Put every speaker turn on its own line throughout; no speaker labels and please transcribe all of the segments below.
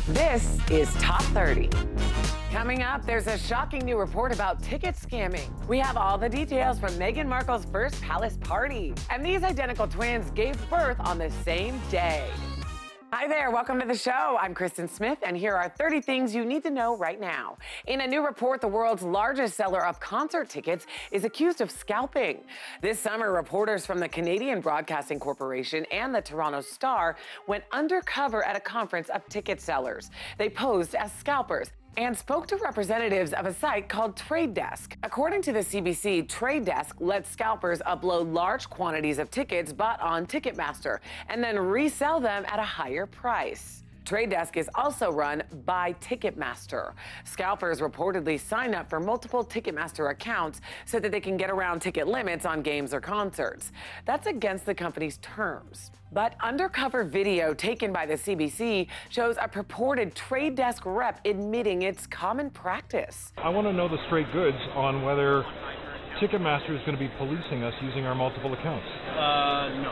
This is Top 30. Coming up, there's a shocking new report about ticket scamming. We have all the details from Meghan Markle's first palace party. And these identical twins gave birth on the same day. Hi there, welcome to the show. I'm Kristen Smith, and here are 30 things you need to know right now. In a new report, the world's largest seller of concert tickets is accused of scalping. This summer, reporters from the Canadian Broadcasting Corporation and the Toronto Star went undercover at a conference of ticket sellers. They posed as scalpers and spoke to representatives of a site called Trade Desk. According to the CBC, Trade Desk lets scalpers upload large quantities of tickets bought on Ticketmaster and then resell them at a higher price. Trade Desk is also run by Ticketmaster. Scalpers reportedly sign up for multiple Ticketmaster accounts so that they can get around ticket limits on games or concerts. That's against the company's terms. But undercover video taken by the CBC shows a purported Trade Desk rep admitting it's common practice.
I want to know the straight goods on whether Ticketmaster is going to be policing us using our multiple accounts.
No.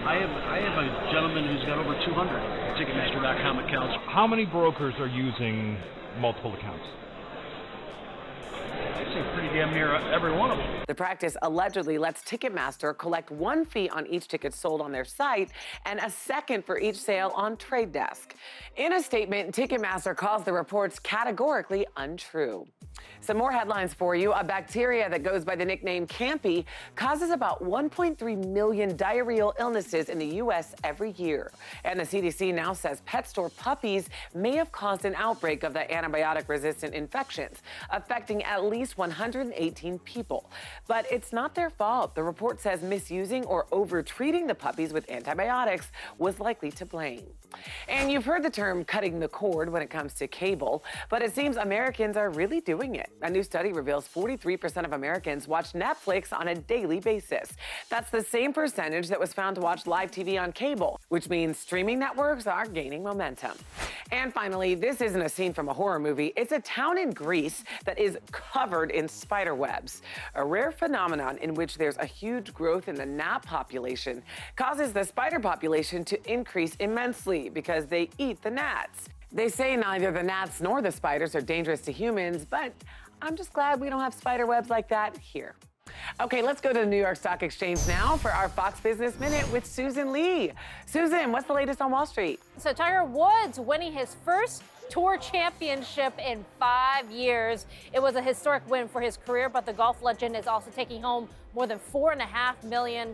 I have a gentleman who's got over 200 Ticketmaster.com accounts.
How many brokers are using multiple accounts?
I'd say pretty damn near every one of them.
The practice allegedly lets Ticketmaster collect one fee on each ticket sold on their site and a second for each sale on Trade Desk. In a statement, Ticketmaster calls the reports categorically untrue. Some more headlines for you. A bacteria that goes by the nickname Campy causes about 1.3 million diarrheal illnesses in the U.S. every year. And the CDC now says pet store puppies may have caused an outbreak of the antibiotic-resistant infections, affecting at least 118 people. But it's not their fault. The report says misusing or over-treating the puppies with antibiotics was likely to blame. And you've heard the term cutting the cord when it comes to cable, but it seems Americans are really doing it. A new study reveals 43% of Americans watch Netflix on a daily basis. That's the same percentage that was found to watch live TV on cable, which means streaming networks are gaining momentum. And finally, this isn't a scene from a horror movie. It's a town in Greece that is covered in spider webs. A rare phenomenon in which there's a huge growth in the gnat population causes the spider population to increase immensely because they eat the gnats. They say neither the gnats nor the spiders are dangerous to humans, but I'm just glad we don't have spider webs like that here. Okay, let's go to the New York Stock Exchange now for our Fox Business Minute with Susan Lee. Susan, what's the latest on Wall Street?
So Tiger Woods winning his first Tour championship in 5 years. It was a historic win for his career, but the golf legend is also taking home more than $4.5 million.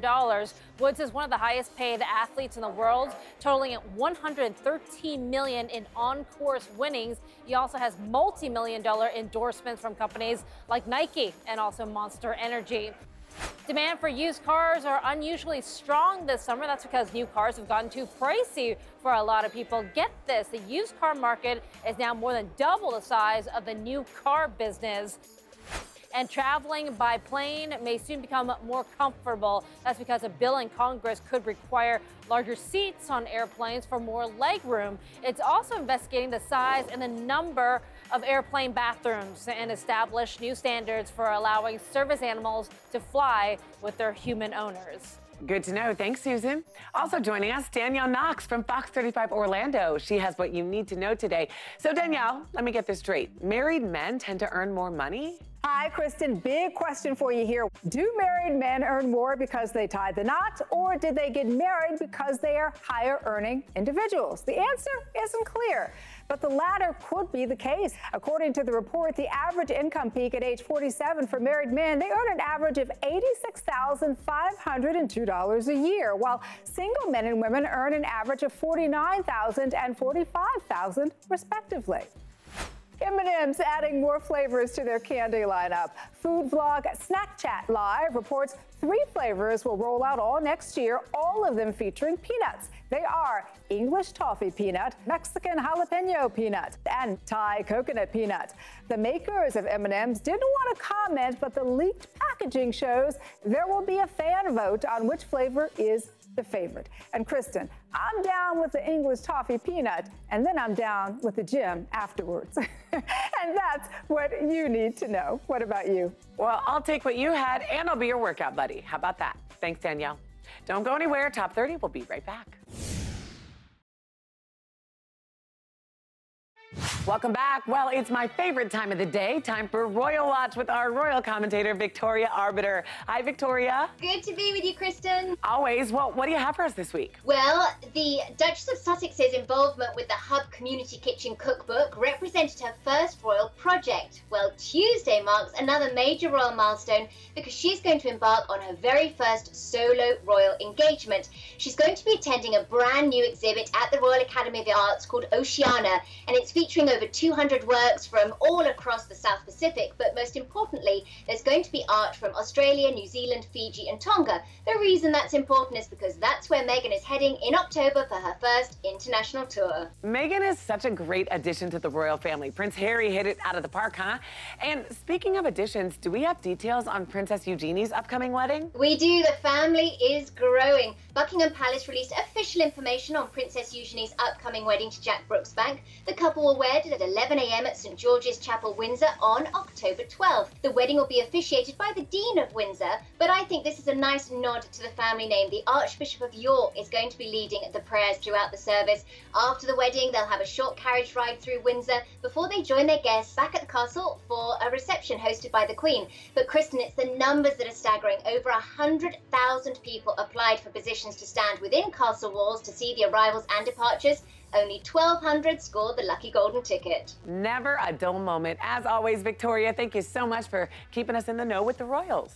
Woods is one of the highest paid athletes in the world, totaling at $113 million in on-course winnings. He also has multi-million-dollar endorsements from companies like Nike and also Monster Energy. Demand for used cars are unusually strong this summer. That's because new cars have gotten too pricey for a lot of people. Get this, the used car market is now more than double the size of the new car business. And traveling by plane may soon become more comfortable. That's because a bill in Congress could require larger seats on airplanes for more legroom. It's also investigating the size and the number of airplane bathrooms and establish new standards for allowing service animals to fly with their human owners.
Good to know. Thanks, Susan. Also joining us, Danielle Knox from Fox 35 Orlando. She has what you need to know today. So Danielle, let me get this straight. Married men tend to earn more money?
Hi, Kristen. Big question for you here. Do married men earn more because they tied the knot, or did they get married because they are higher earning individuals? The answer isn't clear, but the latter could be the case. According to the report, the average income peak at age 47 for married men, they earn an average of $86,502 a year, while single men and women earn an average of $49,000 and $45,000 respectively. M&M's adding more flavors to their candy lineup. Food vlog Snack Chat Live reports 3 flavors will roll out all next year, all of them featuring peanuts. They are English toffee peanut, Mexican jalapeno peanut, and Thai coconut peanut. The makers of M&M's didn't want to comment, but the leaked packaging shows there will be a fan vote on which flavor is the favorite. And Kristen, I'm down with the English toffee peanut, and then I'm down with the gym afterwards. And that's what you need to know. What about you?
Well, I'll take what you had, and I'll be your workout buddy. How about that? Thanks, Danielle. Don't go anywhere. Top 30 will be right back. Welcome back. Well, it's my favorite time of the day. Time for Royal Watch with our royal commentator, Victoria Arbiter. Hi, Victoria.
Good to be with you, Kristen.
Always. Well, what do you have for us this week?
Well, the Duchess of Sussex's involvement with the Hub Community Kitchen Cookbook represented her first royal project. Well, Tuesday marks another major royal milestone because she's going to embark on her very first solo royal engagement. She's going to be attending a brand new exhibit at the Royal Academy of the Arts called Oceana, and it's featuring over 200 works from all across the South Pacific, but most importantly, there's going to be art from Australia, New Zealand, Fiji and Tonga. The reason that's important is because that's where Meghan is heading in October for her first international tour.
Meghan is such a great addition to the royal family. Prince Harry hit it out of the park, huh? And speaking of additions, do we have details on Princess Eugenie's upcoming wedding?
We do. The family is growing. Buckingham Palace released official information on Princess Eugenie's upcoming wedding to Jack Brooksbank. The couple will wed at 11 a.m. at St George's Chapel, Windsor on October 12th. The wedding will be officiated by the Dean of Windsor, but I think this is a nice nod to the family name. The Archbishop of York is going to be leading the prayers throughout the service. After the wedding, they'll have a short carriage ride through Windsor before they join their guests back at the castle for a reception hosted by the Queen. But Kristen, it's the numbers that are staggering. Over 100,000 people applied for positions to stand within castle walls to see the arrivals and departures. Only 1,200 scored the lucky golden ticket.
Never a dull moment. As always, Victoria, thank you so much for keeping us in the know with the royals.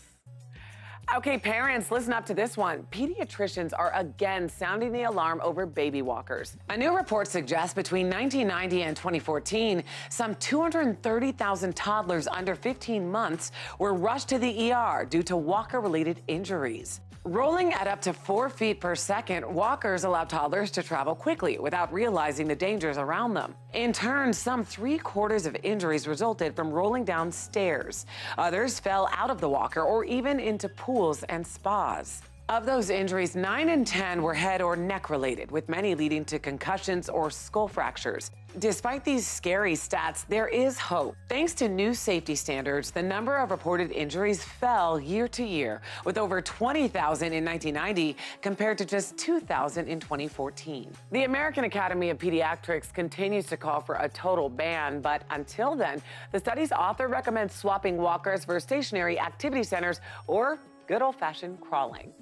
Okay, parents, listen up to this one. Pediatricians are again sounding the alarm over baby walkers. A new report suggests between 1990 and 2014, some 230,000 toddlers under 15 months were rushed to the ER due to walker-related injuries. Rolling at up to 4 feet per second, walkers allow toddlers to travel quickly without realizing the dangers around them. In turn, some 3/4 of injuries resulted from rolling down stairs. Others fell out of the walker or even into pools and spas. Of those injuries, 9 in 10 were head or neck related, with many leading to concussions or skull fractures. Despite these scary stats, there is hope. Thanks to new safety standards, the number of reported injuries fell year to year, with over 20,000 in 1990 compared to just 2,000 in 2014. The American Academy of Pediatrics continues to call for a total ban, but until then, the study's author recommends swapping walkers for stationary activity centers or good old-fashioned crawling.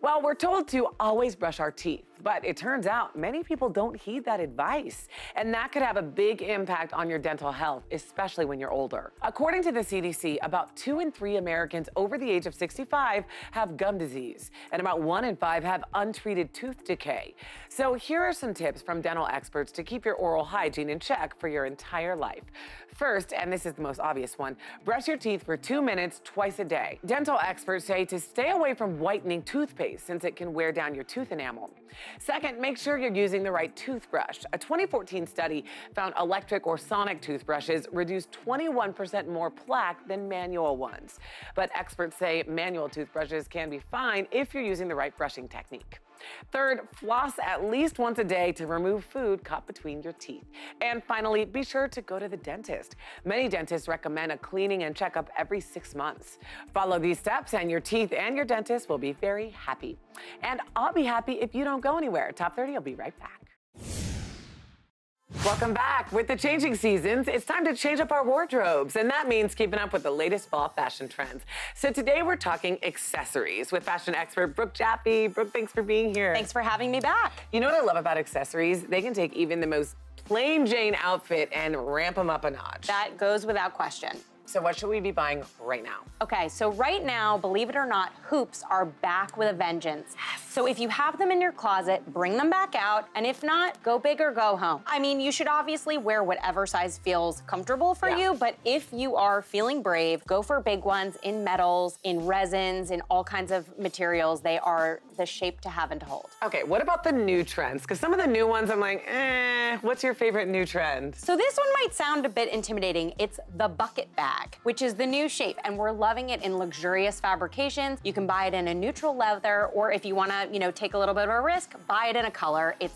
Well, we're told to always brush our teeth, but it turns out many people don't heed that advice, and that could have a big impact on your dental health, especially when you're older. According to the CDC, about 2 in 3 Americans over the age of 65 have gum disease, and about 1 in 5 have untreated tooth decay. So here are some tips from dental experts to keep your oral hygiene in check for your entire life. First, and this is the most obvious one, brush your teeth for 2 minutes twice a day. Dental experts say to stay away from whitening toothpaste since it can wear down your tooth enamel. Second, make sure you're using the right toothbrush. A 2014 study found electric or sonic toothbrushes reduced 21% more plaque than manual ones. But experts say manual toothbrushes can be fine if you're using the right brushing technique. Third, floss at least once a day to remove food caught between your teeth. And finally, be sure to go to the dentist. Many dentists recommend a cleaning and checkup every 6 months. Follow these steps and your teeth and your dentist will be very happy. And I'll be happy if you don't go anywhere. Top 30 will be right back. Welcome back. With the changing seasons, it's time to change up our wardrobes, and that means keeping up with the latest fall fashion trends. So today we're talking accessories with fashion expert Brooke Jaffe. Brooke, thanks for being here.
Thanks for having me back.
You know what I love about accessories? They can take even the most plain Jane outfit and ramp them up a notch.
That goes without question.
So what should we be buying right now?
Okay, so right now, believe it or not, hoops are back with a vengeance. So if you have them in your closet, bring them back out, and if not, go big or go home. I mean, you should obviously wear whatever size feels comfortable for you, but if you are feeling brave, go for big ones in metals, in resins, in all kinds of materials. They are the shape to have and to hold.
Okay, what about the new trends? Because some of the new ones, I'm like, what's your favorite new trend?
So this one might sound a bit intimidating. It's the bucket bag, which is the new shape, and we're loving it in luxurious fabrications. You can buy it in a neutral leather, or if you wanna, take a little bit of a risk, buy it in a color. It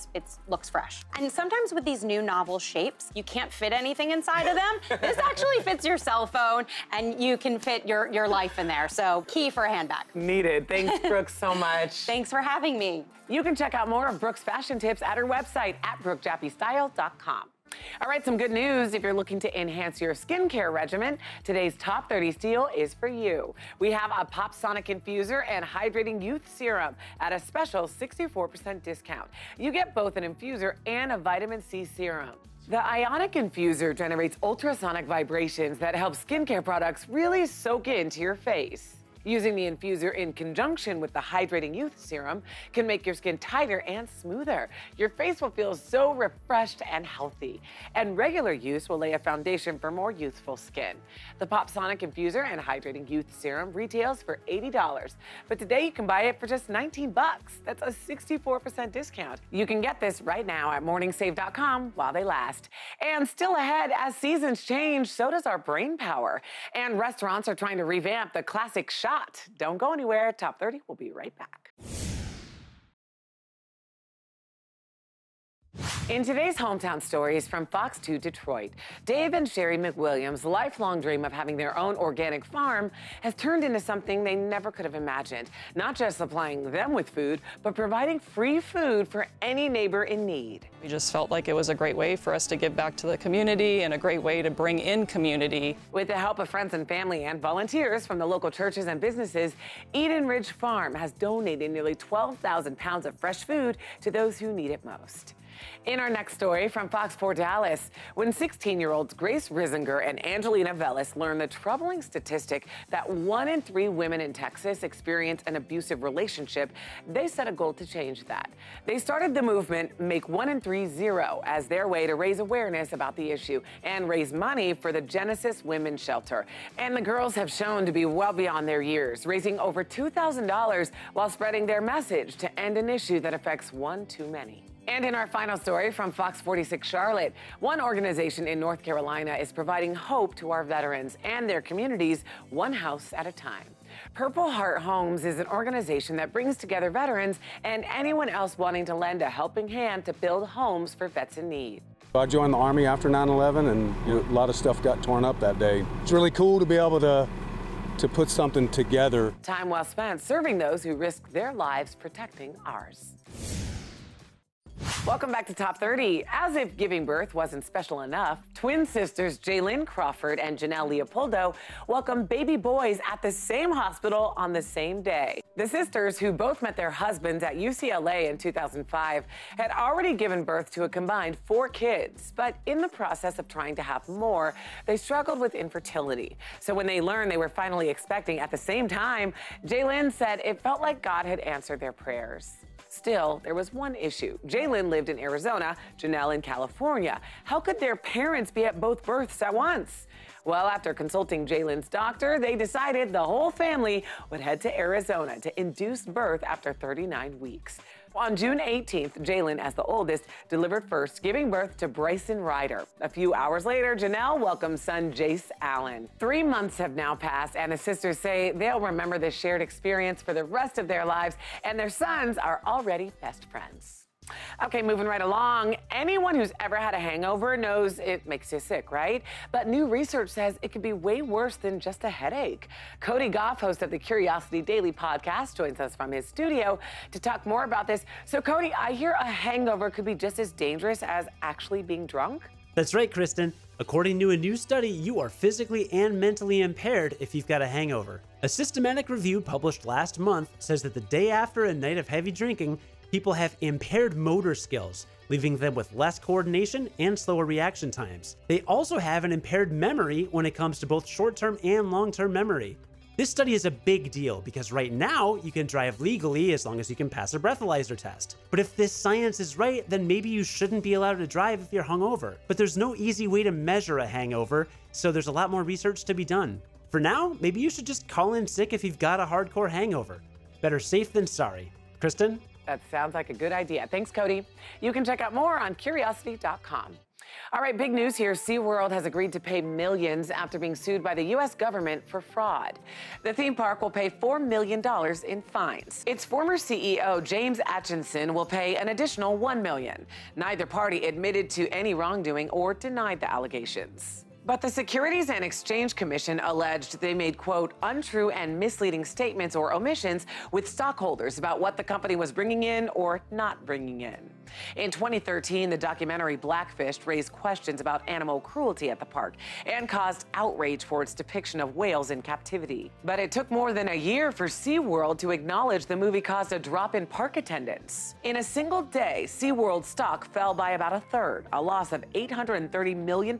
looks fresh. And sometimes with these new novel shapes, you can't fit anything inside of them. This actually fits your cell phone, and you can fit your life in there. So key for a handbag.
Needed. Thanks, Brooke, so much.
Thanks for having me.
You can check out more of Brooke's fashion tips at her website at brookejaffestyle.com. All right, some good news. If you're looking to enhance your skincare regimen, today's top 30 steal is for you. We have a Pop Sonic Infuser and Hydrating Youth Serum at a special 64% discount. You get both an infuser and a vitamin C serum. The Ionic Infuser generates ultrasonic vibrations that help skincare products really soak into your face. Using the infuser in conjunction with the Hydrating Youth Serum can make your skin tighter and smoother. Your face will feel so refreshed and healthy. And regular use will lay a foundation for more youthful skin. The Pop Sonic Infuser and Hydrating Youth Serum retails for $80. But today you can buy it for just 19 bucks. That's a 64% discount. You can get this right now at morningsave.com while they last. And still ahead, as seasons change, so does our brain power. And restaurants are trying to revamp the classic shot. Don't go anywhere. Top 30 will be right back. In today's Hometown Stories from Fox 2 Detroit, Dave and Sherry McWilliams' lifelong dream of having their own organic farm has turned into something they never could have imagined. Not just supplying them with food, but providing free food for any neighbor in need.
We just felt like it was a great way for us to give back to the community and a great way to bring in community.
With the help of friends and family and volunteers from the local churches and businesses, Eden Ridge Farm has donated nearly 12,000 pounds of fresh food to those who need it most. In our next story from Fox 4 Dallas, when 16-year-olds Grace Risinger and Angelina Velez learned the troubling statistic that 1 in 3 women in Texas experience an abusive relationship, they set a goal to change that. They started the movement Make 1 in 3 0 as their way to raise awareness about the issue and raise money for the Genesis Women's Shelter. And the girls have shown to be well beyond their years, raising over $2,000 while spreading their message to end an issue that affects one too many. And in our final story from Fox 46 Charlotte, one organization in North Carolina is providing hope to our veterans and their communities one house at a time. Purple Heart Homes is an organization that brings together veterans and anyone else wanting to lend a helping hand to build homes for vets in need.
I joined the Army after 9/11, and a lot of stuff got torn up that day. It's really cool to be able to put something together.
Time well spent serving those who risk their lives protecting ours. Welcome back to Top 30. As if giving birth wasn't special enough, twin sisters Jaylyn Crawford and Janelle Leopoldo welcomed baby boys at the same hospital on the same day. The sisters, who both met their husbands at UCLA in 2005, had already given birth to a combined 4 kids. But in the process of trying to have more, they struggled with infertility. So when they learned they were finally expecting at the same time, Jaylyn said it felt like God had answered their prayers. Still, there was one issue. Jaylyn lived in Arizona, Janelle in California. How could their parents be at both births at once? Well, after consulting Jaylyn's doctor, they decided the whole family would head to Arizona to induce birth after 39 weeks. On June 18th, Jaylyn, as the oldest, delivered first, giving birth to Bryson Ryder. A few hours later, Janelle welcomed son Jace Allen. 3 months have now passed, and the sisters say they'll remember this shared experience for the rest of their lives, and their sons are already best friends. Okay, moving right along. Anyone who's ever had a hangover knows it makes you sick, right? But new research says it could be way worse than just a headache. Cody Goff, host of the Curiosity Daily podcast, joins us from his studio to talk more about this. So, Cody, I hear a hangover could be just as dangerous as actually being drunk?
That's right, Kristen. According to a new study, you are physically and mentally impaired if you've got a hangover. A systematic review published last month says that the day after a night of heavy drinking, people have impaired motor skills, leaving them with less coordination and slower reaction times. They also have an impaired memory when it comes to both short-term and long-term memory. This study is a big deal because right now you can drive legally as long as you can pass a breathalyzer test. But if this science is right, then maybe you shouldn't be allowed to drive if you're hungover. But there's no easy way to measure a hangover, so there's a lot more research to be done. For now, maybe you should just call in sick if you've got a hardcore hangover. Better safe than sorry. Kristen?
That sounds like a good idea. Thanks, Cody. You can check out more on curiosity.com. All right, big news here. SeaWorld has agreed to pay millions after being sued by the U.S. government for fraud. The theme park will pay $4 million in fines. Its former CEO, James Atchison, will pay an additional $1 million. Neither party admitted to any wrongdoing or denied the allegations. But the Securities and Exchange Commission alleged they made, quote, untrue and misleading statements or omissions with stockholders about what the company was bringing in or not bringing in. In 2013, the documentary Blackfish raised questions about animal cruelty at the park and caused outrage for its depiction of whales in captivity. But it took more than a year for SeaWorld to acknowledge the movie caused a drop in park attendance. In a single day, SeaWorld stock fell by about a third, a loss of $830 million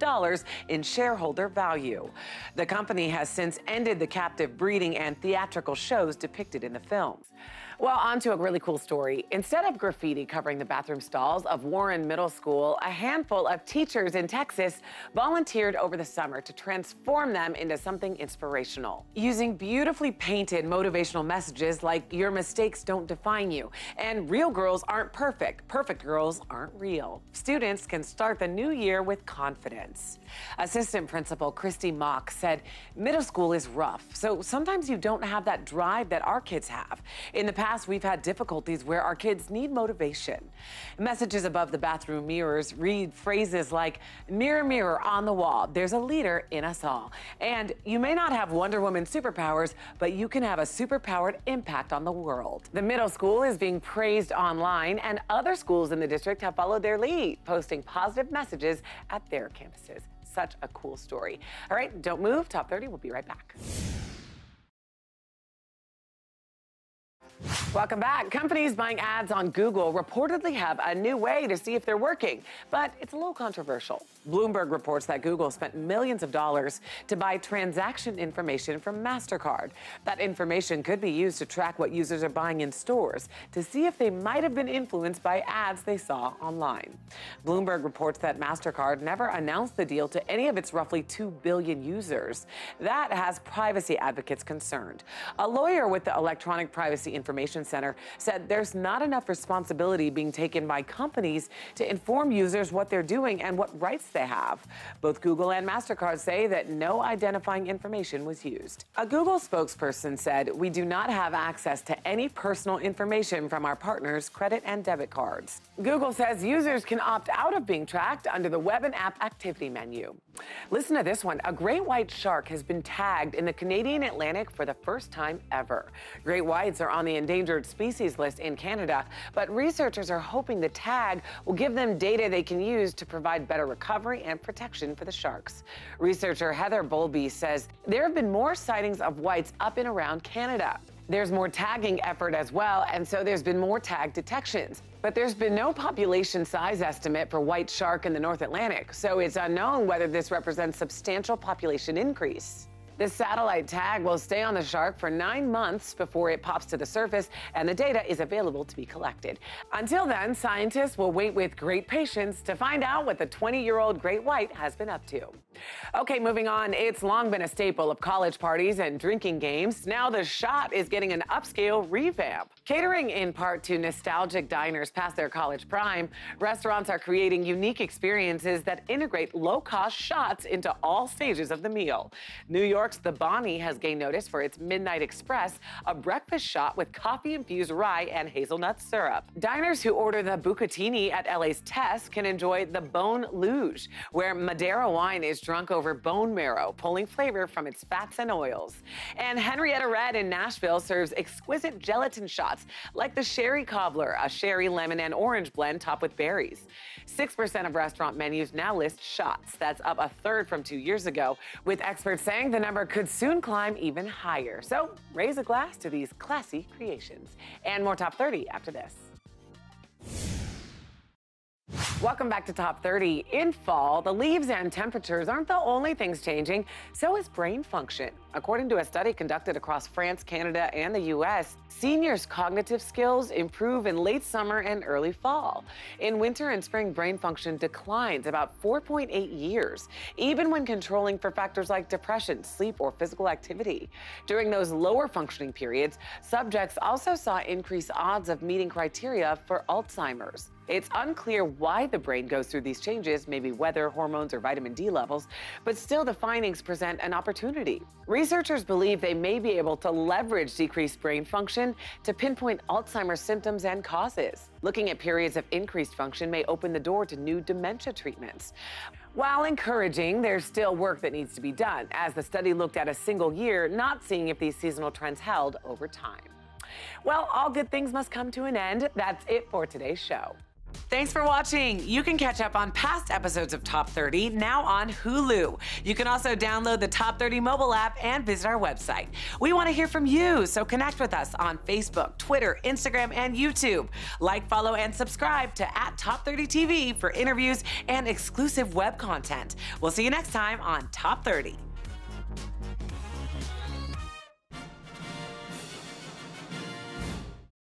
in shareholder value. The company has since ended the captive breeding and theatrical shows depicted in the films. Well, on to a really cool story. Instead of graffiti covering the bathroom stalls of Warren Middle School, a handful of teachers in Texas volunteered over the summer to transform them into something inspirational. Using beautifully painted motivational messages like "Your mistakes don't define you" and "Real girls aren't perfect, perfect girls aren't real," students can start the new year with confidence. Assistant Principal Christy Mock said, "Middle school is rough, so sometimes you don't have that drive that our kids have. In the past, we've had difficulties where our kids need motivation." Messages above the bathroom mirrors read phrases like, "Mirror, mirror on the wall, there's a leader in us all." And "You may not have Wonder Woman superpowers, but you can have a superpowered impact on the world." The middle school is being praised online, and other schools in the district have followed their lead, posting positive messages at their campuses. Such a cool story. All right, don't move. Top 30, we'll be right back. Welcome back. Companies buying ads on Google reportedly have a new way to see if they're working, but it's a little controversial. Bloomberg reports that Google spent millions of dollars to buy transaction information from MasterCard. That information could be used to track what users are buying in stores to see if they might have been influenced by ads they saw online. Bloomberg reports that MasterCard never announced the deal to any of its roughly 2 billion users. That has privacy advocates concerned. A lawyer with the Electronic Privacy Information Center said there's not enough responsibility being taken by companies to inform users what they're doing and what rights they have. Both Google and MasterCard say that no identifying information was used. A Google spokesperson said, "We do not have access to any personal information from our partners' credit and debit cards." Google says users can opt out of being tracked under the web and app activity menu. Listen to this one. A great white shark has been tagged in the Canadian Atlantic for the first time ever. Great whites are on the endangered species list in Canada, but researchers are hoping the tag will give them data they can use to provide better recovery and protection for the sharks. Researcher Heather Bowlby says there have been more sightings of whites up and around Canada. There's more tagging effort as well, and so there's been more tag detections. But there's been no population size estimate for white shark in the North Atlantic, so it's unknown whether this represents substantial population increase. The satellite tag will stay on the shark for 9 months before it pops to the surface, and the data is available to be collected. Until then, scientists will wait with great patience to find out what the 20-year-old great white has been up to. Okay, moving on. It's long been a staple of college parties and drinking games. Now the shot is getting an upscale revamp. Catering in part to nostalgic diners past their college prime, restaurants are creating unique experiences that integrate low-cost shots into all stages of the meal. New York's The Bonnie has gained notice for its Midnight Express, a breakfast shot with coffee-infused rye and hazelnut syrup. Diners who order the Bucatini at LA's Test can enjoy the Bone Luge, where Madeira wine is drunk over bone marrow, pulling flavor from its fats and oils. And Henrietta Red in Nashville serves exquisite gelatin shots like the Sherry Cobbler, a sherry, lemon, and orange blend topped with berries. 6% of restaurant menus now list shots. That's up a third from 2 years ago, with experts saying the number could soon climb even higher. So raise a glass to these classy creations. And more Top 30 after this. Welcome back to Top 30. In fall, the leaves and temperatures aren't the only things changing, so is brain function. According to a study conducted across France, Canada, and the U.S., seniors' cognitive skills improve in late summer and early fall. In winter and spring, brain function declines about 4.8 years, even when controlling for factors like depression, sleep, or physical activity. During those lower functioning periods, subjects also saw increased odds of meeting criteria for Alzheimer's. It's unclear why the brain goes through these changes, maybe weather, hormones, or vitamin D levels, but still the findings present an opportunity. Researchers believe they may be able to leverage decreased brain function to pinpoint Alzheimer's symptoms and causes. Looking at periods of increased function may open the door to new dementia treatments. While encouraging, there's still work that needs to be done, as the study looked at a single year, not seeing if these seasonal trends held over time. Well, all good things must come to an end. That's it for today's show. Thanks for watching. You can catch up on past episodes of Top 30 now on Hulu. You can also download the Top 30 mobile app and visit our website. We want to hear from you, so connect with us on Facebook, Twitter, Instagram, and YouTube. Like, follow, and subscribe to @Top30TV for interviews and exclusive web content. We'll see you next time on Top 30.